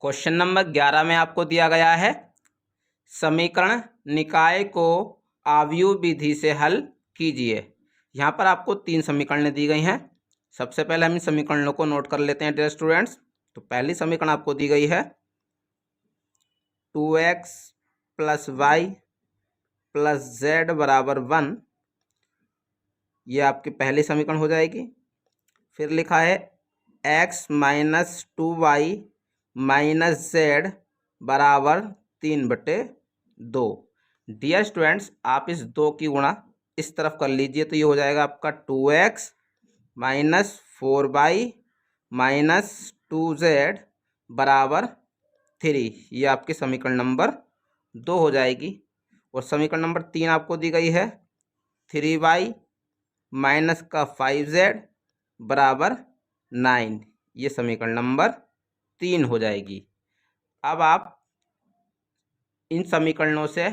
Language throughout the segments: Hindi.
क्वेश्चन नंबर 11 में आपको दिया गया है समीकरण निकाय को आव्यूह विधि से हल कीजिए। यहाँ पर आपको 3 समीकरणें दी गई हैं। सबसे पहले हम इन समीकरणों को नोट कर लेते हैं डियर स्टूडेंट्स। तो पहली समीकरण आपको दी गई है 2x + y + z बराबर 1। ये आपकी पहली समीकरण हो जाएगी। फिर लिखा है x - 2y - z बराबर 3/2। डियर स्टूडेंट्स, आप इस 2 की गुणा इस तरफ कर लीजिए तो ये हो जाएगा आपका 2x - 4y - 2z बराबर 3। ये आपकी समीकरण नंबर 2 हो जाएगी। और समीकरण नंबर 3 आपको दी गई है 3y - 5z बराबर 9। ये समीकरण नंबर 3 हो जाएगी। अब आप इन समीकरणों से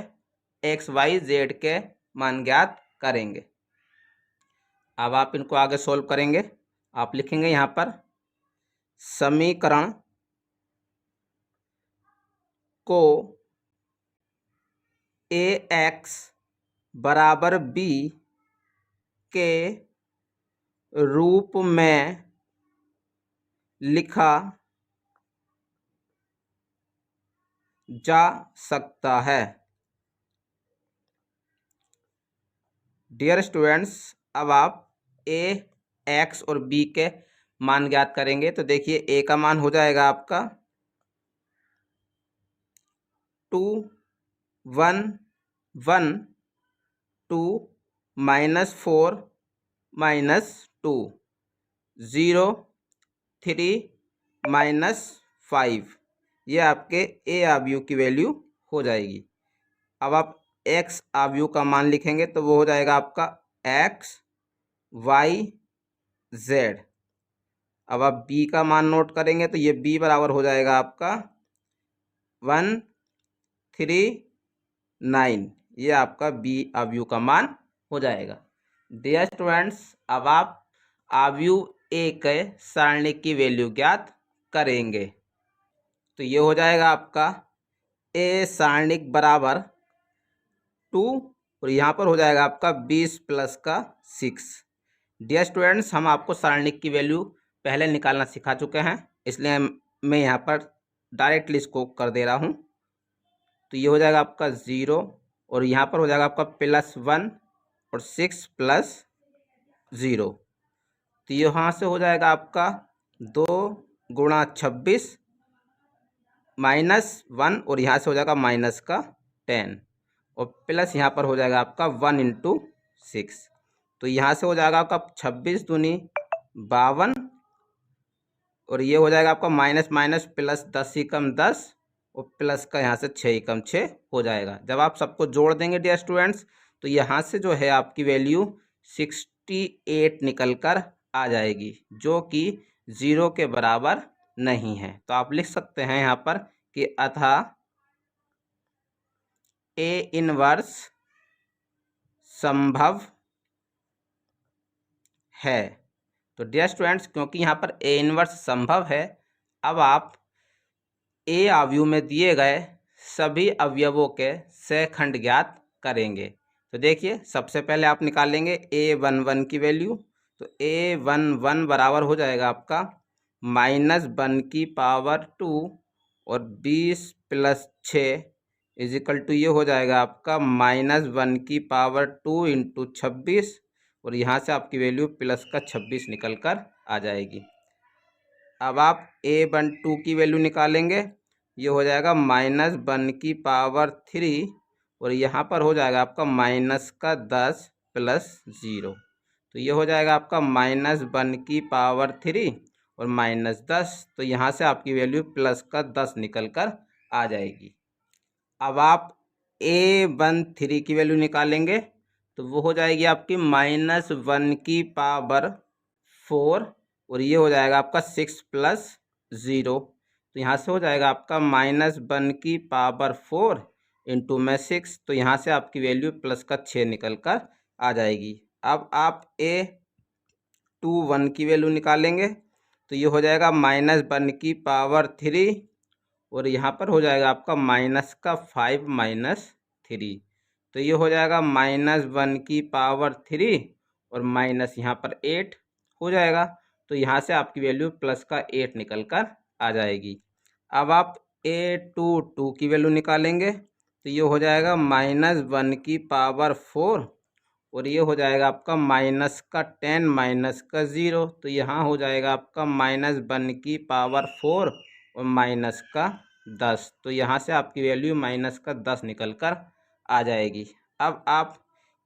x, y, z के मान ज्ञात करेंगे। अब आप इनको आगे सोल्व करेंगे। आप लिखेंगे यहाँ पर समीकरण को ax बराबर b के रूप में लिखा जा सकता है। डियर स्टूडेंट्स, अब आप a, x और b के मान ज्ञात करेंगे। तो देखिए a का मान हो जाएगा आपका 2 1 1 2 -4 -2 0 3 -5। ये आपके a आव्यूह की वैल्यू हो जाएगी। अब आप x आव्यूह का मान लिखेंगे तो वो हो जाएगा आपका x y z। अब आप b का मान नोट करेंगे तो ये b बराबर हो जाएगा आपका 1 3 9। ये आपका b आव्यूह का मान हो जाएगा। डियर स्टूडेंट्स, अब आप आव्यूह a के सारणिक की वैल्यू ज्ञात करेंगे। तो ये हो जाएगा आपका a सारणिक बराबर 2 और यहाँ पर हो जाएगा आपका 20 + 6। डियर स्टूडेंट्स, हम आपको सारणिक की वैल्यू पहले निकालना सिखा चुके हैं, इसलिए मैं यहाँ पर डायरेक्टली इसको कर दे रहा हूँ। तो ये हो जाएगा आपका 0 और यहाँ पर हो जाएगा आपका +1 और 6 + 0। तो यहाँ से हो जाएगा आपका 2 × 26 -1 और यहाँ से हो जाएगा -10 और प्लस यहाँ पर हो जाएगा आपका 1 × 6। तो यहाँ से हो जाएगा आपका 26 दूनी 52 और ये हो जाएगा आपका माइनस प्लस 10 × 10 और प्लस का यहाँ से 6 × 6 हो जाएगा। जब आप सबको जोड़ देंगे डियर स्टूडेंट्स तो यहाँ से जो है आपकी वैल्यू 68 निकल कर आ जाएगी, जो कि 0 के बराबर नहीं है। तो आप लिख सकते हैं यहाँ पर कि अतः A इनवर्स संभव है। तो डियर स्टूडेंट्स, क्योंकि यहाँ पर A इनवर्स संभव है, अब आप A आव्यूह में दिए गए सभी अवयवों के सहखंड ज्ञात करेंगे। तो देखिए सबसे पहले आप निकालेंगे A11 की वैल्यू। तो A11 बराबर हो जाएगा आपका -1⁻² और 20 + 6 = ये हो जाएगा आपका -1⁻² × 26 और यहाँ से आपकी वैल्यू प्लस का 26 निकल कर आ जाएगी। अब आप A12 की वैल्यू निकालेंगे, ये हो जाएगा -1⁻³ और यहाँ पर हो जाएगा आपका -10 + 0। तो ये हो जाएगा आपका -1⁻³ और -10। तो यहाँ से आपकी वैल्यू प्लस का 10 निकल कर आ जाएगी। अब आप A13 की वैल्यू निकालेंगे तो वो हो जाएगी आपकी -1⁻4 और ये हो जाएगा आपका 6 + 0। तो यहाँ से हो जाएगा आपका -1⁻4 × 6। तो यहाँ से आपकी वैल्यू प्लस का 6 निकल कर आ जाएगी। अब आप A21 की वैल्यू निकालेंगे तो ये हो जाएगा -1⁻³ और यहाँ पर हो जाएगा आपका माइनस का 5 माइनस 3। तो ये हो जाएगा -1 की पावर 3 और माइनस यहाँ पर 8 हो जाएगा। तो यहाँ से आपकी वैल्यू प्लस का 8 निकल कर आ जाएगी। अब आप a2 की वैल्यू निकालेंगे तो ये हो जाएगा -1 की पावर 4 और ये हो जाएगा आपका माइनस का 10 माइनस का 0। तो यहाँ हो जाएगा आपका -1 की पावर 4 और माइनस का 10। तो यहाँ से आपकी वैल्यू माइनस का 10 निकल कर आ जाएगी। अब आप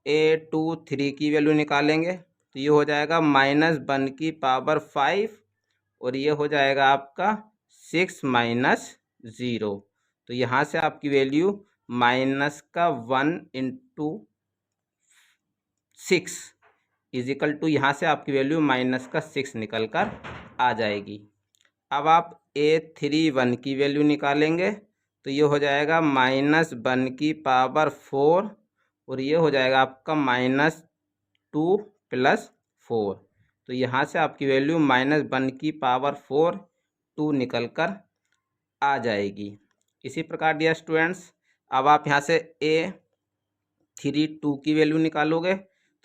a23 की वैल्यू निकालेंगे तो ये हो जाएगा -1 की पावर 5 और ये हो जाएगा आपका 6 माइनस 0। तो यहाँ से आपकी वैल्यू माइनस का 1 इंटू 6 इजिकल टू यहाँ से आपकी वैल्यू माइनस का 6 निकल कर आ जाएगी। अब आप a31 की वैल्यू निकालेंगे तो ये हो जाएगा -1 की पावर 4 और ये हो जाएगा आपका -2 + 4। तो यहाँ से आपकी वैल्यू -1 की पावर 4 2 निकल कर आ जाएगी। इसी प्रकार डियर स्टूडेंट्स, अब आप यहाँ से a32 की वैल्यू निकालोगे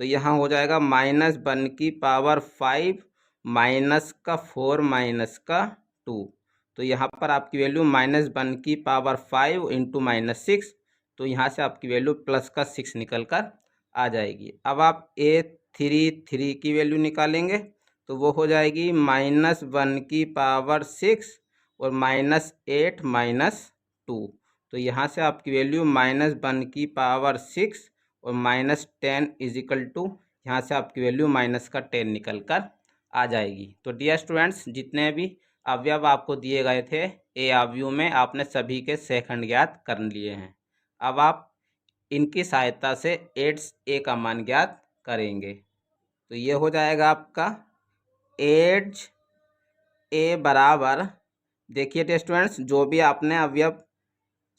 तो यहाँ हो जाएगा -1 की पावर 5 माइनस का 4 माइनस का 2। तो यहाँ पर आपकी वैल्यू -1 की पावर 5 इंटू -6। तो यहाँ से आपकी वैल्यू प्लस का 6 निकल कर आ जाएगी। अब आप a33 की वैल्यू निकालेंगे तो वो हो जाएगी -1 की पावर 6 और -8 -2। तो यहाँ से आपकी वैल्यू -1 की पावर 6 और -10 इजिकल टू यहाँ से आपकी वैल्यू माइनस का 10 निकल कर आ जाएगी। तो डियर स्टूडेंट्स, जितने भी अवयव आपको दिए गए थे ए अवयव में, आपने सभी के सेकंड ज्ञात कर लिए हैं। अब आप इनकी सहायता से एड्स ए का मान ज्ञात करेंगे। तो ये हो जाएगा आपका एड्स ए बराबर, देखिए डियर स्टूडेंट्स, जो भी आपने अवयव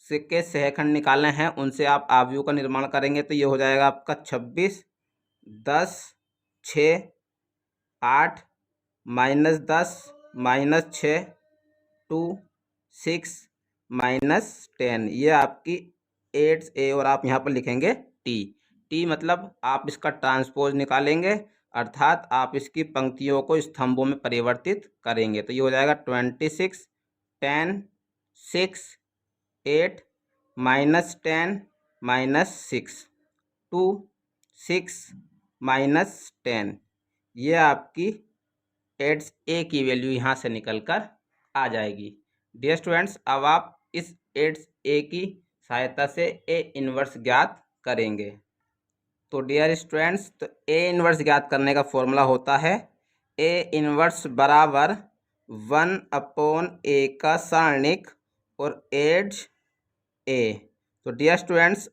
के सहखंड निकाले हैं उनसे आप अवयव का निर्माण करेंगे। तो ये हो जाएगा आपका 26 10 6 8 -10 -6 2 6 -10। ये आपकी एड्स ए और आप यहाँ पर लिखेंगे टी मतलब आप इसका ट्रांसपोज निकालेंगे, अर्थात आप इसकी पंक्तियों को स्तंभों में परिवर्तित करेंगे। तो ये हो जाएगा 26 10 6 8 -10 -6 2 6 -10। ये आपकी एड्स ए की वैल्यू यहाँ से निकल कर आ जाएगी। डियर स्टूडेंट्स, अब आप इस एड्स ए की सहायता से ए इनवर्स ज्ञात करेंगे। तो डियर स्टूडेंट्स, तो ए इनवर्स ज्ञात करने का फॉर्मूला होता है ए इनवर्स बराबर 1/a का सारणिक और एड्स ए। तो डियर स्टूडेंट्स,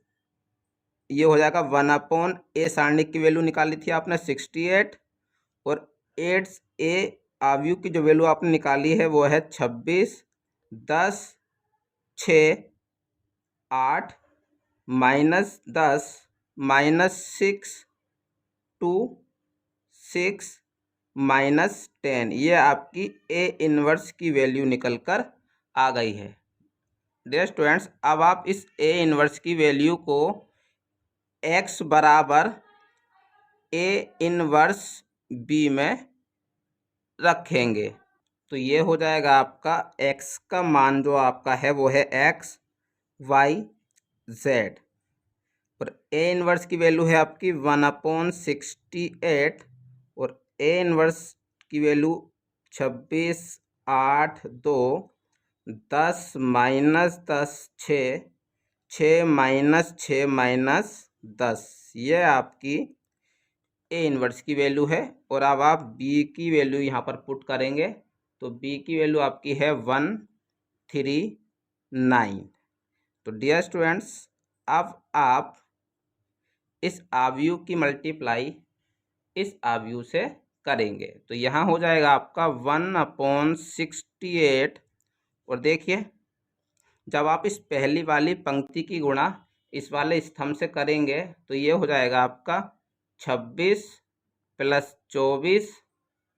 ये हो जाएगा 1/a सारणिक की वैल्यू निकाली थी आपने 68 और एड्स ए अवयव की जो वैल्यू आपने निकाली है वो है 26 10 6 8 -10 -6 2 6 -10। ये आपकी ए इनवर्स की वैल्यू निकल कर आ गई है। डियर स्टूडेंट्स, अब आप इस ए इनवर्स की वैल्यू को x बराबर ए इनवर्स बी में रखेंगे। तो ये हो जाएगा आपका x का मान जो आपका है वो है x y z और a इनवर्स की वैल्यू है आपकी 1/68 और a इनवर्स की वैल्यू 26 8 2 10 -10 6 6 -6 -10। ये आपकी ए इनवर्स की वैल्यू है। और अब आप बी की वैल्यू यहाँ पर पुट करेंगे तो बी की वैल्यू आपकी है 139। तो डियर स्टूडेंट्स, अब आप इस अवयव की मल्टीप्लाई इस अवयव से करेंगे तो यहाँ हो जाएगा आपका 1/68। और देखिए, जब आप इस पहली वाली पंक्ति की गुणा इस वाले स्तंभ से करेंगे तो ये हो जाएगा आपका 26 + 24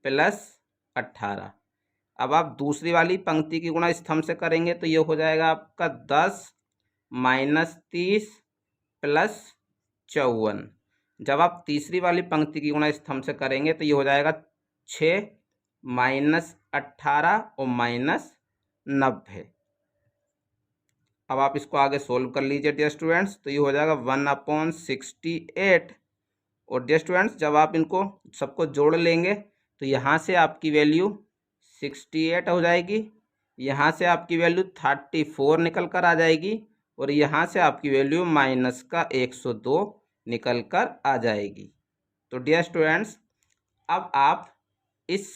+ 18। अब आप दूसरी वाली पंक्ति की गुणा स्तंभ से करेंगे तो ये हो जाएगा आपका 10 माइनस 30 प्लस 54। जब आप तीसरी वाली पंक्ति की गुणा स्तंभ से करेंगे तो ये हो जाएगा 6 माइनस 18 और माइनस 90। अब आप इसको आगे सोल्व कर लीजिए डियर स्टूडेंट्स, तो ये हो जाएगा 1/68। और डियर स्टूडेंट्स जब आप इनको सबको जोड़ लेंगे तो यहाँ से आपकी वैल्यू 68 हो जाएगी, यहाँ से आपकी वैल्यू 34 निकल कर आ जाएगी और यहाँ से आपकी वैल्यू माइनस का 102 निकल कर आ जाएगी। तो डियर स्टूडेंट्स अब आप इस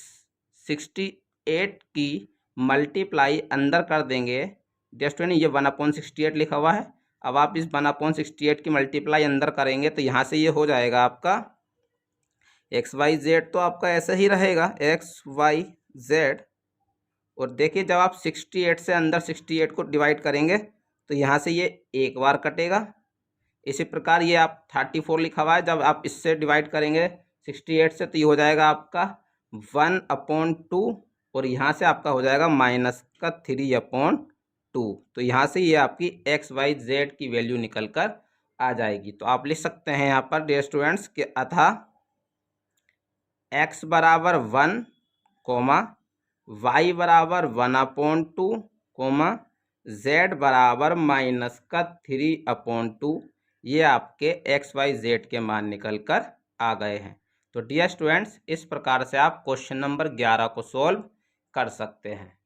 68 की मल्टीप्लाई अंदर कर देंगे। डियर स्टूडेंट ये 1/68 लिखा हुआ है, अब आप इस 1/68 की मल्टीप्लाई अंदर करेंगे तो यहाँ से ये हो जाएगा आपका XYZ, तो आपका ऐसा ही रहेगा XYZ। और देखिए जब आप 68 से अंदर 68 को डिवाइड करेंगे तो यहाँ से ये एक बार कटेगा। इसी प्रकार ये आप 34 लिखा हुआ है, जब आप इससे डिवाइड करेंगे 68 से तो ये हो जाएगा आपका 1/2 और यहाँ से आपका हो जाएगा माइनस का 3/2। तो यहाँ से ये आपकी XYZ की वैल्यू निकल कर आ जाएगी। तो आप लिख सकते हैं यहाँ पर डियर स्टूडेंट्स कि अतः x बराबर 1 कोमा y बराबर 1/2 कोमा z बराबर माइनस का 3/2, ये आपके XYZ के मान निकल कर आ गए हैं। तो डियर स्टूडेंट्स इस प्रकार से आप क्वेश्चन नंबर 11 को सॉल्व कर सकते हैं।